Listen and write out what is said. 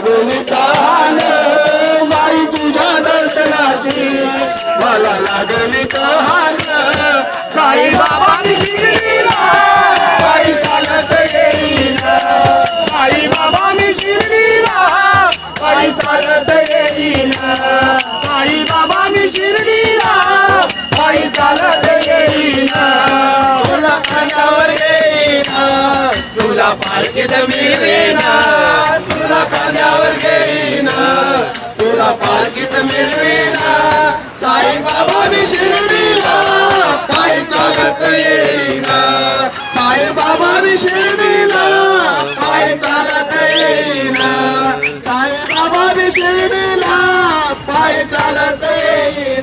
लागली तहान बाई तुझ्या दर्शनाची मला लागली तहान साई बाबा शिर्डीला बाई चालत येईन साई बाबा शिर्डीला बाई चालत येईन साई बाबा शिर्डीला बाई चालत येईन तुला खांद्यावर घेईन तुला पालखीत मिळवीन तुला खांद्यावर घेईन तुला पालखीत मिळवीन साई बाबा शिर्डीला पायी चालत येईन साई बाबा शिर्डीला पायी चालत येईन साई बाबा शिर्डीला पायी चालत येईन